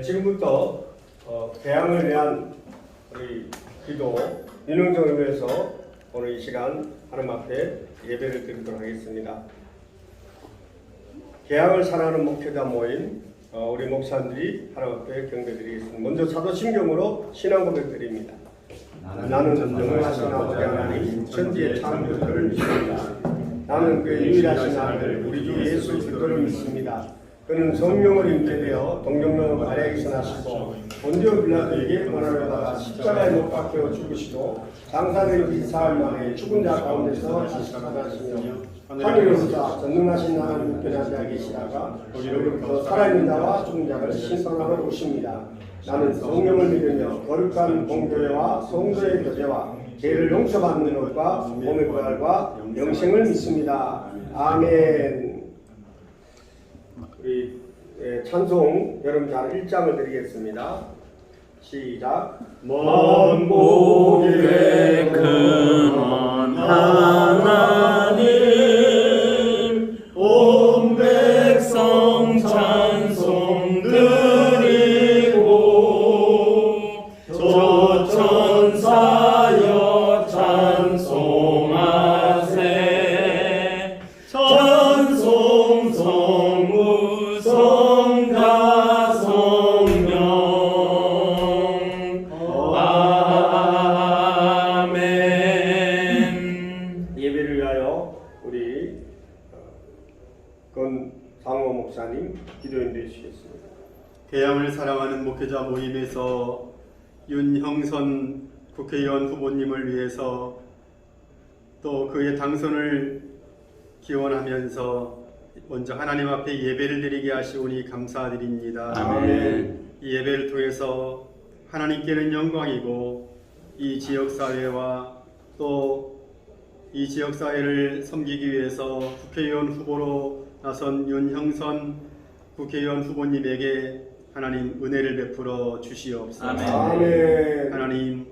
지금부터 개항을 위한 우리 기도 윤흥정을 위해서 오늘 이 시간 하나님 앞에 예배를 드리도록 하겠습니다. 개항을 사랑하는 목회자 모임 우리 목사님들이 하나님 앞에 경배드리겠습니다. 먼저 사도신경으로 신앙 고백 드립니다. 나는 영원하신 아버지 하나님 천지의 창조주를 믿습니다. 나는 그 유일하신 아들 우리 주 예수 그리스도를 믿습니다. 그는 성령을 임재되어 동정녀 마리아에게서 나시고 본디오 빌라도에게 고난을 받아 십자가에 못 박혀 죽으시고 장사된 지 사흘 만에 죽은 자 가운데서 다시 살아나시며 하늘에서 전능하신 하나님 목회자 자에 계시다가 우리로부터 살아있는 자와 죽은 자를 신선하러 오십니다. 나는 성령을 믿으며 거룩한 공교회와 성도의 교제와 죄를 용서받는 것과 몸의 부활과 영생을 믿습니다. 아멘. 우리 찬송 여러분 잘 1장을 드리겠습니다. 시작. 만복의 근원 하나님 온 백성 찬송 드리고 저 천사여 찬송하세 찬송 성우 성가 성령 아멘. 예배를 위하여 우리 권상호 목사님 기도인도해 주시겠습니다. 개항을 사랑하는 목회자 모임에서 윤형선 국회의원 후보님을 위해서 또 그의 당선을 기원하면서 먼저 하나님 앞에 예배를 드리게 하시오니 감사드립니다. 아멘. 이 예배를 통해서 하나님께는 영광이고 이 지역사회와 또 이 지역사회를 섬기기 위해서 국회의원 후보로 나선 윤형선 국회의원 후보님에게 하나님 은혜를 베풀어 주시옵소서. 아멘. 하나님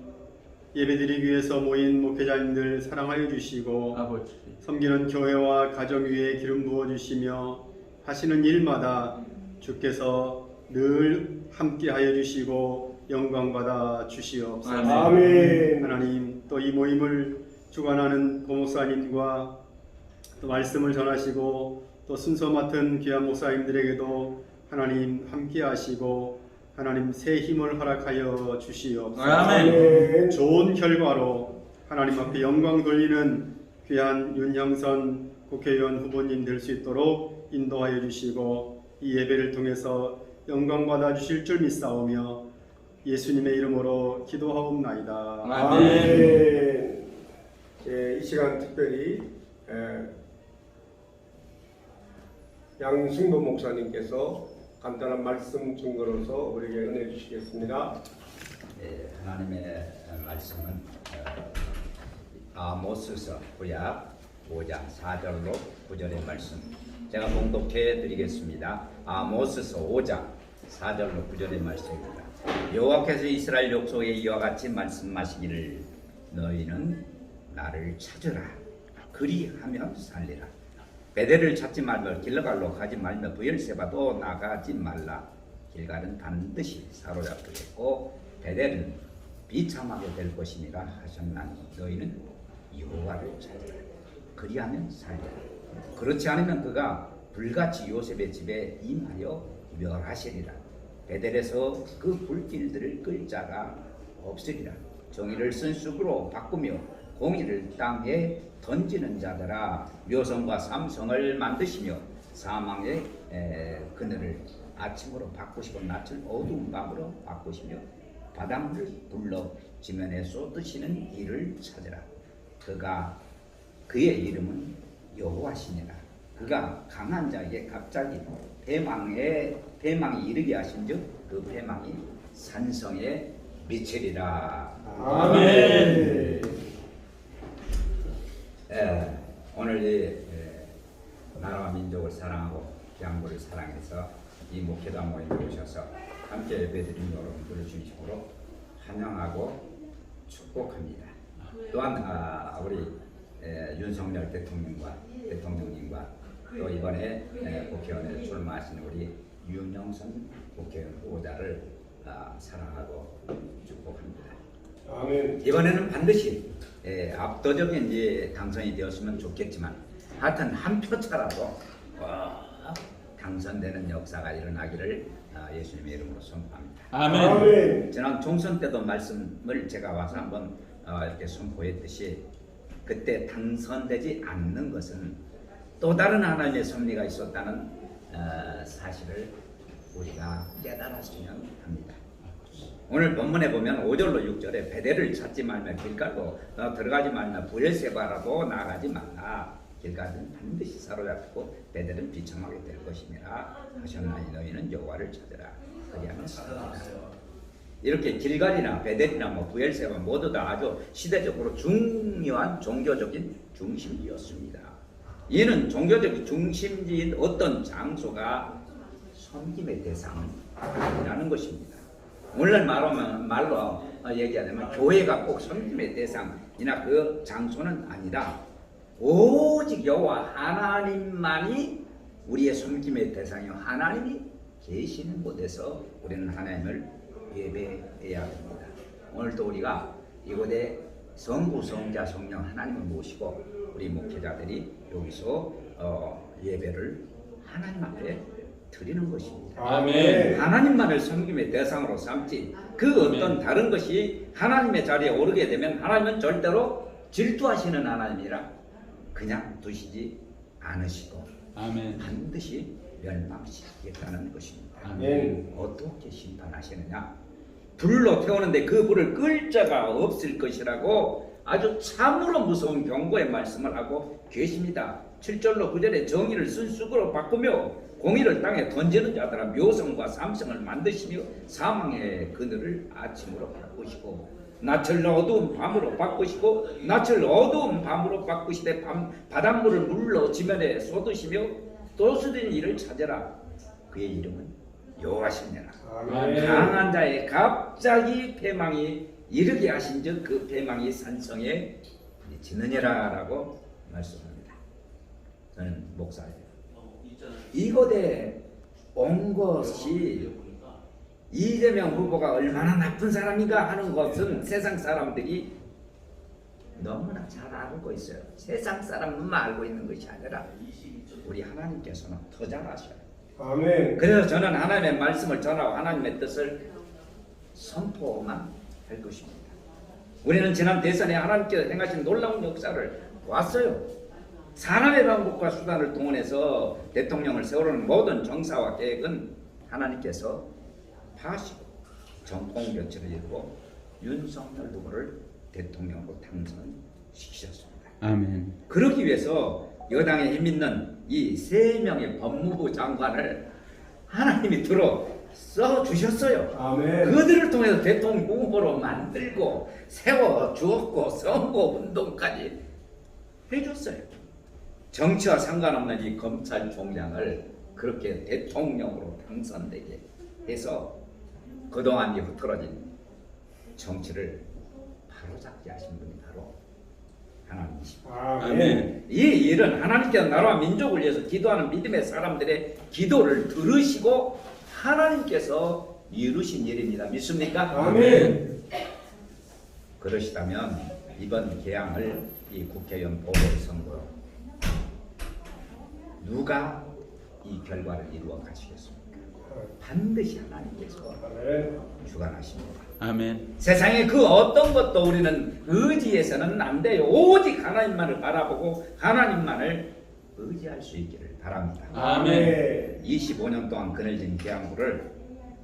예배드리기 위해서 모인 목회자님들 사랑하여 주시고 아버지 섬기는 교회와 가정 위에 기름 부어 주시며 하시는 일마다 주께서 늘 함께 하여 주시고 영광 받아 주시옵소서. 아멘. 하나님 또 이 모임을 주관하는 고목사님과 또 말씀을 전하시고 또 순서 맡은 귀한 목사님들에게도 하나님 함께 하시고 하나님 새 힘을 허락하여 주시옵소서. 아멘. 좋은 결과로 하나님 앞에 영광 돌리는 귀한 윤형선 국회의원 후보님 될 수 있도록 인도하여 주시고 이 예배를 통해서 영광 받아 주실 줄 믿사오며 예수님의 이름으로 기도하옵나이다. 아멘. 이 시간 특별히 양승도 목사님께서 간단한 말씀 증거로서 우리에게 은혜 주시겠습니다. 네, 하나님의 말씀은 아모스서 구약 5장 4절로 9절의 말씀 제가 봉독해 드리겠습니다. 아모스서 5장 4절로 9절의 말씀입니다. 여호와께서 이스라엘 족속에 이와 같이 말씀하시기를 너희는 나를 찾으라 그리하면 살리라. 베델을 찾지 말며 길갈로 가지 말며 브엘세바도 나가지 말라. 길갈은 반드시 사로잡히겠고 베델은 비참하게 될 것이니라 하셨나니 너희는 여호와를 찾으라 그리하면 살리라. 그렇지 않으면 그가 불같이 요셉의 집에 임하여 멸하시리라. 베델에서 그 불길들을 끌 자가 없으리라. 정의를 쓴 쑥으로 바꾸며 공의를 땅에 던지는 자들아 묘성과 삼성을 만드시며 사망의 그늘을 아침으로 바꾸시고 낯을 어두운 밤으로 바꾸시며 바닷물을 불러 지면에 쏟으시는 이를 찾으라. 그의 이름은 여호와시니라. 그가 강한 자에게 갑자기 패망이 이르게 하신즉 그 패망이 산성에 미치리라. 아멘. 오늘 이 나라와 민족을 사랑하고 양부를 사랑해서 이 목회자 모임에 오셔서 함께 예배드린 여러분들을 중심으로 환영하고 축복합니다. 또한 우리 윤석열 대통령님과 또 이번에 국회의원에 출마하신 우리 윤영선 국회의원 후보자 후보자를 사랑하고 축복합니다. 아멘. 이번에는 반드시 압도적인 당선이 되었으면 좋겠지만 하여튼 한 표 차라도 당선되는 역사가 일어나기를 예수님의 이름으로 선포합니다. 아멘. 아멘. 지난 총선 때도 말씀을 제가 와서 한번 이렇게 선포했듯이 그때 당선되지 않는 것은 또 다른 하나님의 섭리가 있었다는 사실을 우리가 깨달았으면 합니다. 오늘 본문에 보면 5절로 6절에 베델을 찾지 말며 길가로 들어가지 말며 부엘세바라도 나가지 말라. 길가는 반드시 사로잡고 베델은 비참하게 될 것임이라 하셨나니 너희는 여호와를 찾으라. 그리하면 살리라. 이렇게 길갈이나 베델이나 부엘세바 모두 다 아주 시대적으로 중요한 종교적인 중심지였습니다. 이는 종교적 중심지인 어떤 장소가 섬김의 대상이라는 것입니다. 오늘 말로 얘기하자면 교회가 꼭 섬김의 대상이나 그 장소는 아니라 오직 여호와 하나님만이 우리의 섬김의 대상이요 하나님이 계시는 곳에서 우리는 하나님을 예배해야 합니다. 오늘도 우리가 이곳에 성부, 성자, 성령 하나님을 모시고 우리 목회자들이 여기서 예배를 하나님 앞에 드리는 것입니다. 아멘. 하나님만을 섬김의 대상으로 삼지 그 어떤 다른 것이 하나님의 자리에 오르게 되면 하나님은 절대로 질투하시는 하나님이라 그냥 두시지 않으시고 아멘. 반드시 멸망시키겠다는 것입니다. 아멘. 어떻게 심판하시느냐? 불로 태우는데 그 불을 끌 자가 없을 것이라고 아주 참으로 무서운 경고의 말씀을 하고 계십니다. 7절로 9절에 정의를 순수으로 바꾸며 공의를 땅에 던지는 자들아 묘성과 삼성을 만드시며 사망의 그늘을 아침으로 바꾸시고 낯을 어두운 밤으로 바꾸시고 낯을 어두운 밤으로 바꾸시되 바닷물을 물로 지면에 쏟으시며 또 쏟은 이를 찾아라. 그의 이름은 여호와시니라. 아멘. 강한 자의 갑자기 패망이 이르게 하신즉 그 패망이 산성에 지느니라 라고 말씀합니다. 저는 목사예요. 이곳에 온 것이 이재명 후보가 얼마나 나쁜 사람인가 하는 것은 세상 사람들이 너무나 잘 알고 있어요. 세상 사람만 알고 있는 것이 아니라 우리 하나님께서는 더 잘 아셔요. 아멘. 그래서 저는 하나님의 말씀을 전하고 하나님의 뜻을 선포만 할 것입니다. 우리는 지난 대선에 하나님께서 행하신 놀라운 역사를 보았어요. 사람의 방법과 수단을 동원해서 대통령을 세우려는 모든 정사와 계획은 하나님께서 파시고 정권 교체를 이루고 윤석열 후보를 대통령으로 당선시키셨습니다. 아멘. 그러기 위해서 여당에 힘있는 이 3명의 법무부 장관을 하나님이 들어 써주셨어요. 아멘. 그들을 통해서 대통령 후보로 만들고 세워주었고 선거운동까지 해줬어요. 정치와 상관없는 이 검찰총장을 그렇게 대통령으로 당선되게 해서 그동안 이 흐트러진 정치를 바로잡게 하신 분이 바로 하나님이십니다. 아멘. 이 일은 하나님께서 나라와 민족을 위해서 기도하는 믿음의 사람들의 기도를 들으시고 하나님께서 이루신 일입니다. 믿습니까? 아멘. 그러시다면 이번 개항을 이 국회의원 보궐선거 누가 이 결과를 이루어 가시겠습니까? 반드시 하나님께서 아멘. 주관하십니다. 아멘. 세상에 그 어떤 것도 우리는 의지해서는 안 돼요. 오직 하나님만을 바라보고 하나님만을 의지할 수 있기를 바랍니다. 아멘. 25년 동안 그늘진 계양구를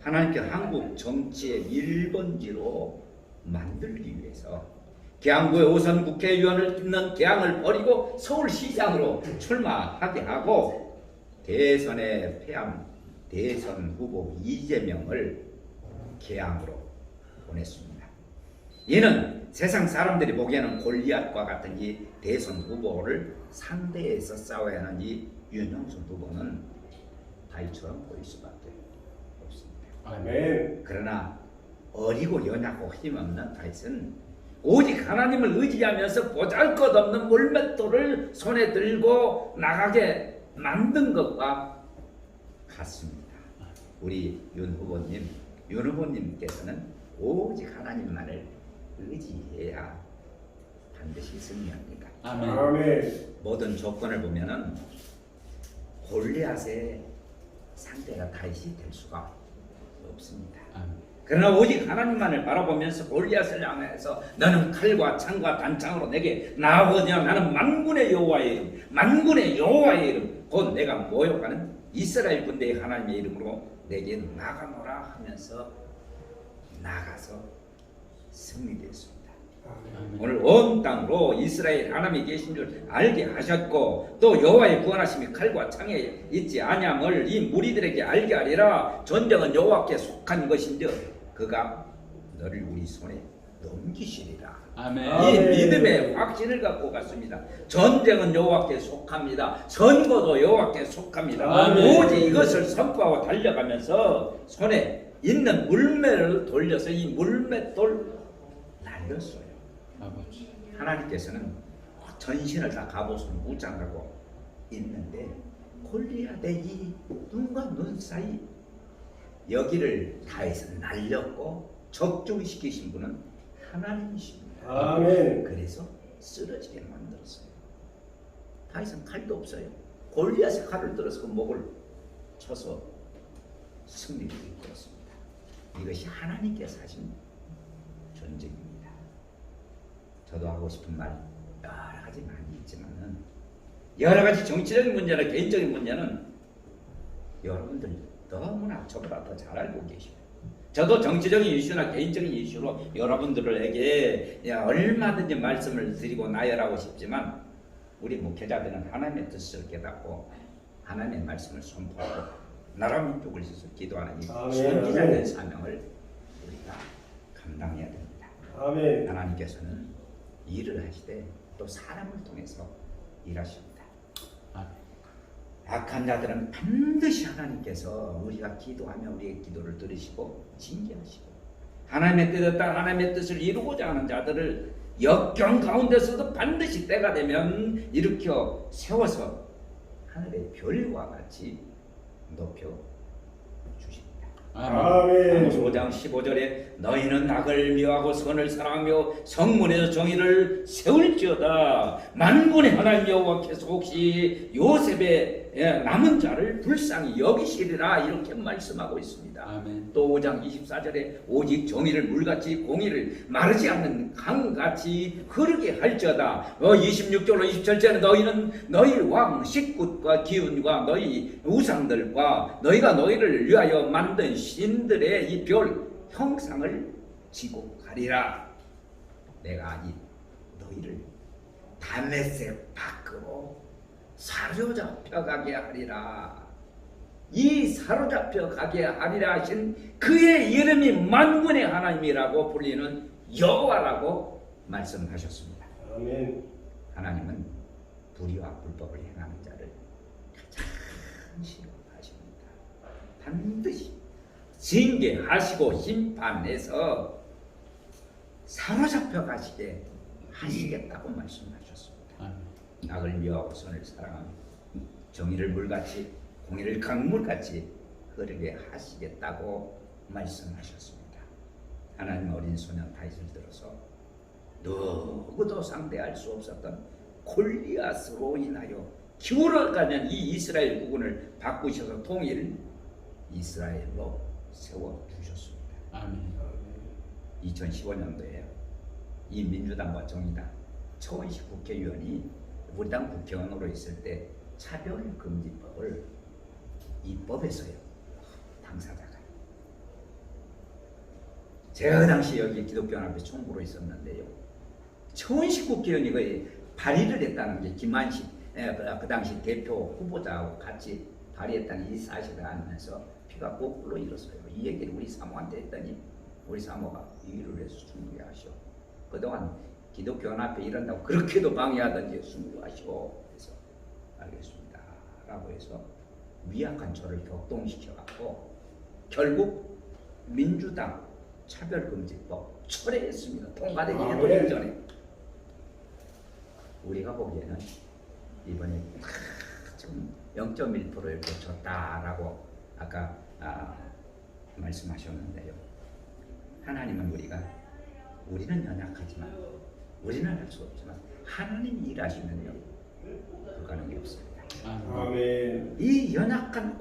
하나님께서 한국 정치의 1번지로 만들기 위해서 계양구의 우선 국회의원을 있는 계양을 버리고 서울시장으로 출마하게 하고 대선에 패한 대선 후보 이재명을 계양으로 보냈습니다. 이는 세상 사람들이 보기에는 골리앗과 같은 이 대선 후보를 상대해서 싸워야 하는 이 윤영선 후보는 바위처럼 보일 수밖에 없습니다. 아멘. 그러나 어리고 연약하고 힘없는 다윗은 오직 하나님을 의지하면서 보잘것없는 물맷돌을 손에 들고 나가게 만든 것과 같습니다. 우리 윤 후보님 윤 후보님께서는 오직 하나님만을 의지해야 반드시 승리합니다. 아멘. 아멘. 모든 조건을 보면은 골리앗의 상대가 다윗이 될 수가 없습니다. 아멘. 그러나 오직 하나님만을 바라보면서 골리앗을 향해서 너는 칼과 창과 단창으로 내게 나아오냐, 나는 만군의 여호와의 이름, 만군의 여호와의 이름, 곧 내가 모욕하는 이스라엘 군대의 하나님의 이름으로 내게 나가노라 하면서 나가서 승리되었습니다. 아멘. 오늘 온 땅으로 이스라엘 하나님이 계신 줄 알게 하셨고, 또 여호와의 구원하심이 칼과 창에 있지 아니함을 이 무리들에게 알게 하리라. 전쟁은 여호와께 속한 것인즉 그가 너를 우리 손에 넘기시리라. 아멘. 이 아멘. 믿음의 확신을 갖고 갔습니다. 전쟁은 여호와께 속합니다. 선거도 여호와께 속합니다. 아멘. 오직 이것을 선포하고 달려가면서 손에 있는 물매를 돌려서 이 물맷돌 날렸어요. 아버지. 하나님께서는 전신을 다 갑옷으로 무장하고 있는데 골리앗의 이 눈과 눈 사이 여기를 다해서 날렸고 적중시키신 분은 하나님이십니다. 아멘. 그래서 쓰러지게 만들었어요. 다윗은 칼도 없어요. 골리앗의 칼을 들어서 그 목을 쳐서 승리를 이끌었습니다. 이것이 하나님께서 하신 전쟁입니다. 저도 하고 싶은 말 여러 가지 많이 있지만은 여러 가지 정치적인 문제나 개인적인 문제는 여러분들 너무나 저보다 더 잘 알고 계시고, 저도 정치적인 이슈나 개인적인 이슈로 여러분들에게 얼마든지 말씀을 드리고 나열하고 싶지만 우리 목회자들은 하나님의 뜻을 깨닫고 하나님의 말씀을 선포하고 나라 민족을 위해서 기도하는 이 아멘. 선지자된 사명을 우리가 감당해야 됩니다. 아멘. 하나님께서는 일을 하시되 또 사람을 통해서 일하십니다. 아멘. 악한 자들은 반드시 하나님께서 우리가 기도하며 우리의 기도를 들으시고 징계하시고, 하나님의 뜻을 하나님의 뜻을 이루고자 하는 자들을 역경 가운데서도 반드시 때가 되면 일으켜 세워서 하늘의 별과 같이 높여 주십니다. 아멘. 아모스 5장 15절에 너희는 악을 미워하고 선을 사랑하며 성문에서 정의를 세울지어다. 만군의 하나님 여호와께서 혹시 요셉의 남은 자를 불쌍히 여기시리라 이렇게 말씀하고 있습니다. 아멘. 또 5장 24절에 오직 정의를 물같이 공의를 마르지 않는 강같이 흐르게 할지어다. 26절로 27절에 너희는 너희 왕 식굿과 기운과 너희 우상들과 너희가 너희를 위하여 만든 신들의 이 별 형상을 지고 가리라. 내가 이 너희를 다메섹 밖으로 사로잡혀 가게 하리라. 이 사로잡혀 가게 하리라 하신 그의 이름이 만군의 하나님이라고 불리는 여호와라고 말씀하셨습니다. 아멘. 하나님은 불의와 불법을 행하는 자를 가장 싫어하십니다. 반드시 징계하시고 심판해서 사로잡혀 가시게 하시겠다고 말씀하셨습니다. 아멘. 악을 미워하고 선을 사랑하며 정의를 물같이 공의를 강물같이 흐르게 하시겠다고 말씀하셨습니다. 하나님 어린 소년 다윗을 들어서 누구도 상대할 수 없었던 골리앗으로 인하여 기울어가는 이 이스라엘 국군을 바꾸셔서 통일 이스라엘로 세워주셨습니다. 아멘. 2015년도에 이 민주당과 정의당 초원식 국회의원이 우리 당 국회의원으로 있을 때 차별금지법을 입법했어요. 당사자가. 제가 그 당시 여기 기독교연합회 총무로 있었는데요. 초원식 국회의원이 거의 발의를 했다는 게 김한식 그 당시 대표 후보자하고 같이 발의했다는 이 사실을 알면서 피가 거꾸로 일었어요. 이 얘기를 우리 사모한테 했더니 우리 사모가 이의를 해서 순교하시오. 그동안 기독교연합회 이런다고 그렇게도 방해하던지 순교하시오. 그래서 알겠습니다 라고 해서 미약한 저를 격동시켜갖고 결국 민주당 차별금지법 철회했습니다. 통과되기 해도 이전에. 우리가 보기에는 이번에 좀 0.1% 이렇게 줬다라고 아까 말씀하셨는데요. 하나님은 우리는 연약하지만 우리는 할 수 없지만 하나님이 일하시면요 불가능이 없습니다. 아멘. 이 연약한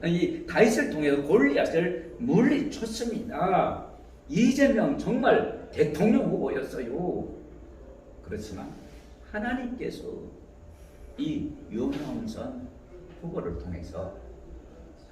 이 다윗을 통해서 골리앗을 물리쳤습니다. 이재명 정말 대통령 후보였어요. 그렇지만 하나님께서 이 윤영선 후보를 통해서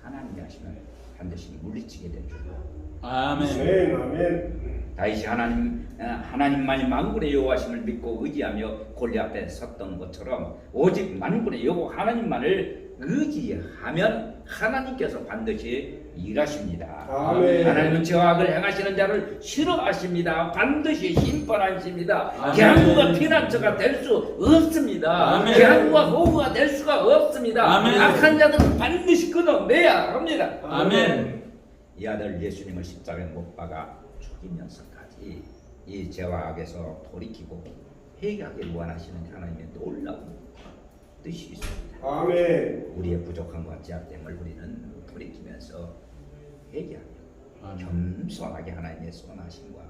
하나님이 하시면 반드시 물리치게 된 줄로. 아멘. 아멘. 다윗이 하나님만이 만군의 여호와심을 믿고 의지하며 골리앗 앞에 섰던 것처럼 오직 만군의 여호와 하나님만을 의지하면 하나님께서 반드시 일하십니다. 아멘. 하나님은 죄와 악을 행하시는 자를 싫어하십니다. 반드시 심판하십니다. 아멘. 개항구가 피난처가 될 수 없습니다. 아멘. 개항구가 호구가 될 수가 없습니다. 아멘. 악한 자들은 반드시 끊어내야 합니다. 아멘. 이 아들 예수님을 십자가에 못 박아 죽이면서까지 이 죄와 악에서 돌이키고 회개하기를 원하시는 하나님의 놀라운 뜻이 있습니다. 아멘. 우리의 부족함과 제약됨을 우리는 돌이키면서 회개하며 아멘. 겸손하게 하나님의 선하심과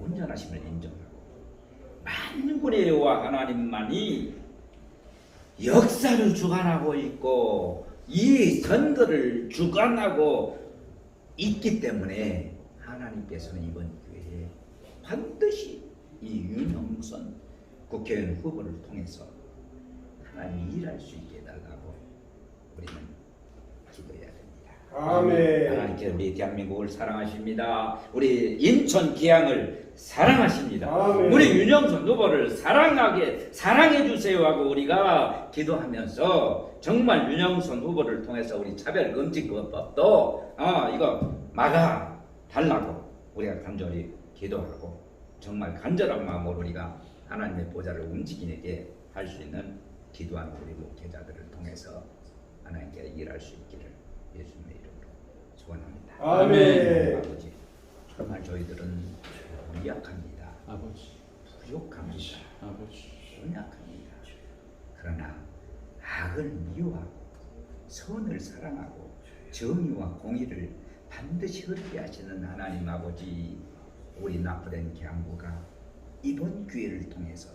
온전하심을 인정하고 만군의 여호와 하나님만이 역사를 주관하고 있고 이 선거를 주관하고 있기 때문에 하나님께서는 이번 기회에 반드시 이 윤영선 국회의원 후보를 통해서 하나님이 일할 수 있게 해달라고 우리는 기도해야 됩니다. 아멘. 하나님께서 우리 대한민국을 사랑하십니다. 우리 인천 기양을 사랑하십니다. 아멘. 우리 윤영선 후보를 사랑해 주세요 하고 우리가 기도하면서 정말 윤영선 후보를 통해서 우리 차별금지법도 이거 막아 달라고 우리가 간절히 기도하고 정말 간절한 마음으로 우리가 하나님의 보좌를 움직이게 할 수 있는 기도하는 우리 목회자들을 통해서 하나님께 일할 수 있기를 예수님의 이름으로 소원합니다. 아멘. 아버지, 정말 저희들은 미약합니다. 아버지. 부족합니다. 아버지. 연약합니다. 그러나 악을 미워하고 선을 사랑하고 정의와 공의를 반드시 얻게 하시는 하나님 아버지, 우리 납부된 개항구가 이번 기회를 통해서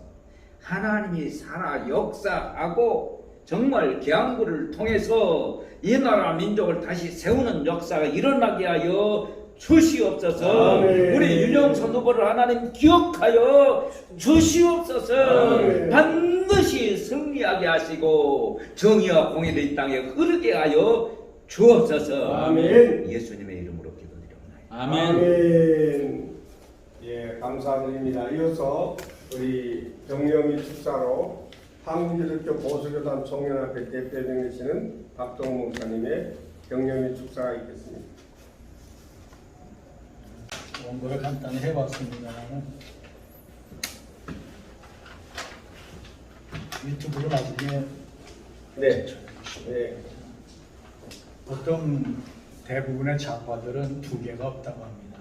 하나님이 살아 역사하고 정말 개항구를 통해서 이 나라 민족을 다시 세우는 역사가 일어나게 하여 주시옵소서. 아멘. 우리 윤영선 후보를 하나님 기억하여 주시옵소서. 아멘. 반드시 승리하게 하시고 정의와 공의를 이 땅에 흐르게 하여 주옵소서. 아멘. 예수님의 이름으로 기도드립니다. 아멘. 아멘. 예, 감사드립니다. 이어서 우리 정영희 축사로 한국기독교 보수교단 청년합회 대표에 계시는 박동무 목사님의 정영희 축사가 있겠습니다. 원고를 간단히 해봤습니다만 유튜브로 나중에 네. 네. 보통 대부분의 작가들은 두 개가 없다고 합니다.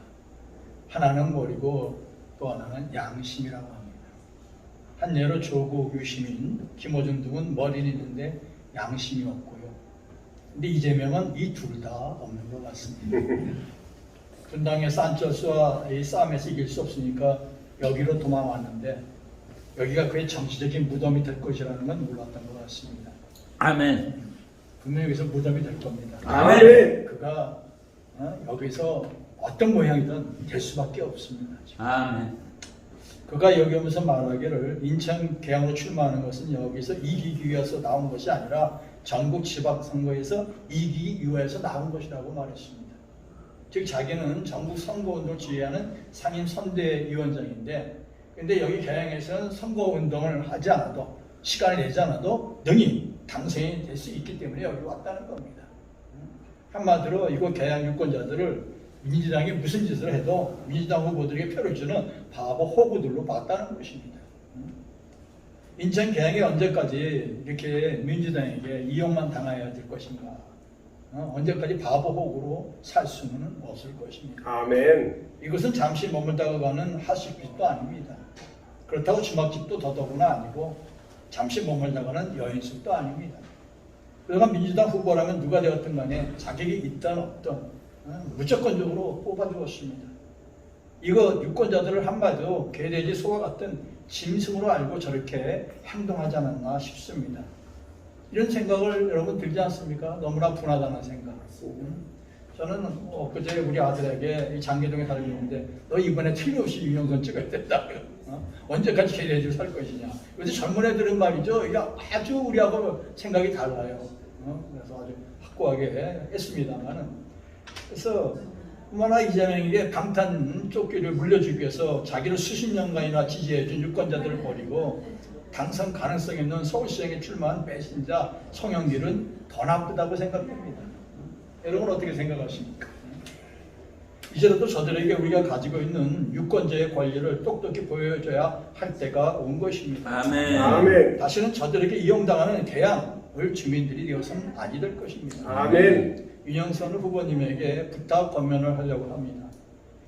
하나는 머리고 또 하나는 양심이라고 합니다. 한 예로 조국 유시민, 김어준 등은 머리는 있는데 양심이 없고요. 근데 이재명은 이 둘 다 없는 것 같습니다. 분당의 산처스와 이 싸움에서 이길 수 없으니까 여기로 도망왔는데 여기가 그의 정치적인 무덤이 될 것이라는 건 몰랐던 것 같습니다. 아멘. 분명히 여기서 무덤이 될 겁니다. 아멘. 그가 여기서 어떤 모양이든 될 수밖에 없습니다. 지금. 아멘. 그가 여기 오면서 말하기를 인천 계양으로 출마하는 것은 여기서 이기기 위해서 나온 것이 아니라 전국 지방선거에서 이기기 위해서 나온 것이라고 말했습니다. 즉 자기는 전국 선거운동을 지휘하는 상임선대위원장인데 근데 여기 계양에서는 선거운동을 하지 않아도 시간을 내지 않아도 능히 당선이 될 수 있기 때문에 여기 왔다는 겁니다. 한마디로 이곳 계양 유권자들을 민주당이 무슨 짓을 해도 민주당 후보들에게 표를 주는 바보 호구들로 봤다는 것입니다. 인천 계양이 언제까지 이렇게 민주당에게 이용만 당해야 될 것인가? 언제까지 바보 호구로 살 수는 없을 것입니다. 아멘. 이것은 잠시 머물다가 가는 하숙집도 아닙니다. 그렇다고 주막집도 더더구나 아니고 잠시 머물다가 가는 여인숙도 아닙니다. 그러나 민주당 후보라면 누가 되었든 간에 자격이 있든 없든 무조건적으로 뽑아주었습니다. 이거 유권자들을 한마디로 개돼지 소와 같은 짐승으로 알고 저렇게 행동하지 않았나 싶습니다. 이런 생각을 여러분 들지 않습니까? 너무나 분하다는 생각. 저는 그제 우리 아들에게 이 장계동에 살고 있는데 너 이번에 틀림없이 윤영선 찍어야 된다. 언제까지 개돼지를 살 것이냐. 요새 젊은 애들은 말이죠. 이게 아주 우리하고 생각이 달라요. 그래서 아주 확고하게 했습니다만은. 그래서 얼마나 이재명에게 방탄 조끼를 물려주기 위해서 자기를 수십 년간이나 지지해준 유권자들을 버리고 당선 가능성 있는 서울시장에 출마한 배신자 송영길은 더 나쁘다고 생각됩니다. 여러분 어떻게 생각하십니까? 이제라도 저들에게 우리가 가지고 있는 유권자의 권리를 똑똑히 보여줘야 할 때가 온 것입니다. 아멘. 아멘. 다시는 저들에게 이용당하는 개항을 주민들이 되어서는 아니 될 것입니다. 아멘. 윤영선 후보님에게 부탁 권면을 하려고 합니다.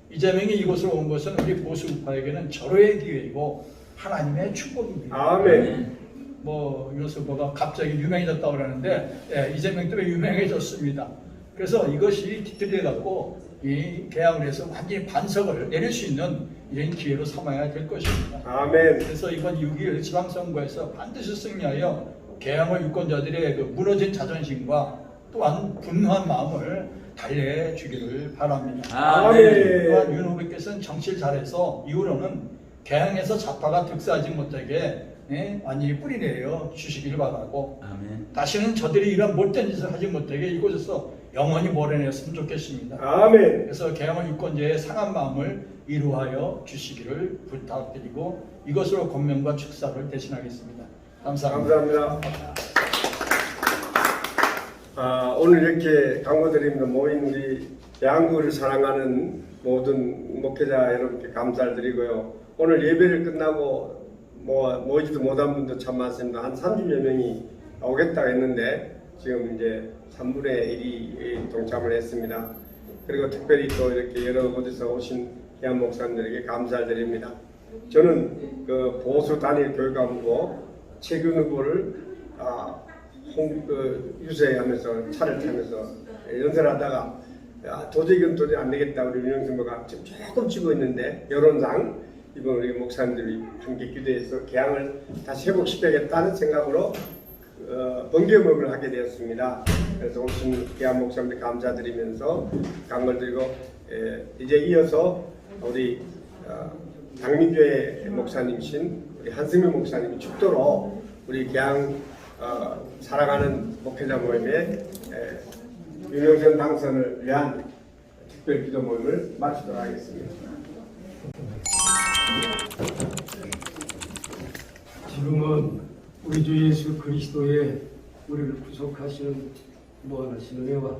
이재명이 이곳으로 온 것은 우리 보수 우파에게는 절호의 기회이고 하나님의 축복입니다. 아멘. 뭐 윤영선 후보가 갑자기 유명해졌다고 그러는데 이재명 때문에 유명해졌습니다. 그래서 이것이 뒤틀려 갖고 이 개항을 해서 완전히 반석을 내릴 수 있는 이런 기회로 삼아야 될 것입니다. 아멘. 그래서 이번 6.1 지방선거에서 반드시 승리하여 개항을 유권자들의 그 무너진 자존심과 또한 분노한 마음을 달래주기를 바랍니다. 아멘. 또한 윤 후보께서는 정치를 잘해서 이후로는 개항에서 좌파가 득세하지 못하게 완전히 뿌리내려 주시기를 바라고 아멘. 다시는 저들이 이런 못된 짓을 하지 못하게 이곳에서 영원히 몰아냈으면 좋겠습니다. 아멘. 그래서 개항을 유권자의 상한 마음을 이루하여 주시기를 부탁드리고 이것으로 권면과 축사를 대신하겠습니다. 감사합니다. 감사합니다. 오늘 이렇게 강구드립니다. 모인 우리 양구를 사랑하는 모든 목회자 여러분께 감사를 드리고요. 오늘 예배를 끝나고 모이지도 못한 분도 참 많습니다. 한 30여 명이 오겠다고 했는데 지금 이제 3분의 1이 동참을 했습니다. 그리고 특별히 또 이렇게 여러 곳에서 오신 귀한 목사님들에게 감사를 드립니다. 저는 그 보수 단일 교육감이고 최균 후보를 유세하면서 차를 타면서 연설하다가 도저히 이건 도저히 안 되겠다. 우리 윤영선 후보가 지금 조금 치고 있는데 여론상 이번 우리 목사님들이 함께 기도해서 개항을 다시 회복시켜야겠다는 생각으로 번개모임을 하게 되었습니다. 그래서 오신 귀한 목사님들 감사드리면서 강을 들고 이제 이어서 우리 당민교회 목사님이신 우리 한승민 목사님이 축도로 우리 개항 사랑하는 목회자 모임에 윤영선 당선을 위한 특별 기도 모임을 마치도록 하겠습니다. 지금은 우리 주 예수 그리스도의 우리를 구속하시는 무한하신 은혜와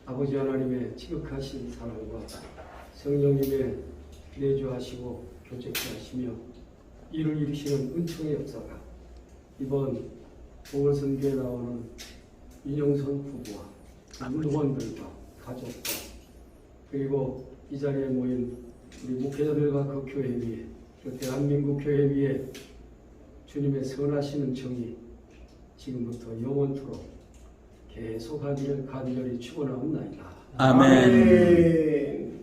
아버지 하나님의 지극하신 사랑과 성령님의 내주하시고 교제케 하시며 이를 이루시는 은총의 역사가 이번 보궐선거에 나오는 윤영선 후보와 의원들과 가족과 그리고 이 자리에 모인 우리 목회자들과 그 교회 위에 그 대한민국 교회 위에 주님의 선하시는 정의 지금부터 영원토록 계속하기를 간절히 축원하옵나이다. 아멘. 아멘.